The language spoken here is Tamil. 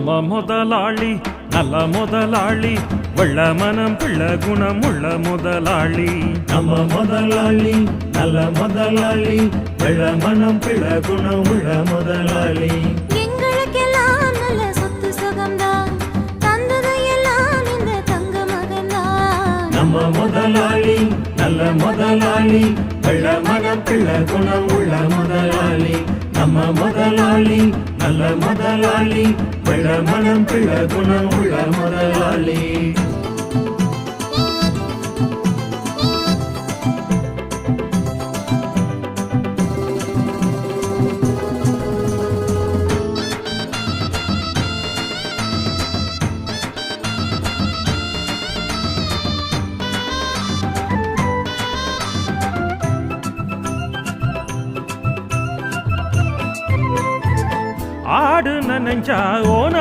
முதலாளி நல்ல முதலாளி வெள்ள மனம் பிள்ள குணம் உள்ள முதலாளி நம்ம முதலாளி நல்ல முதலாளி வெள்ள மனம் பிள்ள குணம் உள்ள முதலாளி எங்களுக்கெல்லாம் நல்ல சொத்து சுகம்தான் தந்தது எல்லாம் இந்த தங்க மகன்தான் நம்ம முதலாளி நல்ல முதலாளி வெள்ள மனம் பிள்ள குணம் உள்ள முதலாளி நம்ம முதலாளி நல்ல முதலாளி வெள்ள மனம் பிள்ள குணம் உள்ள முதலாளி ஆடு நனைஞ்சா ஓனா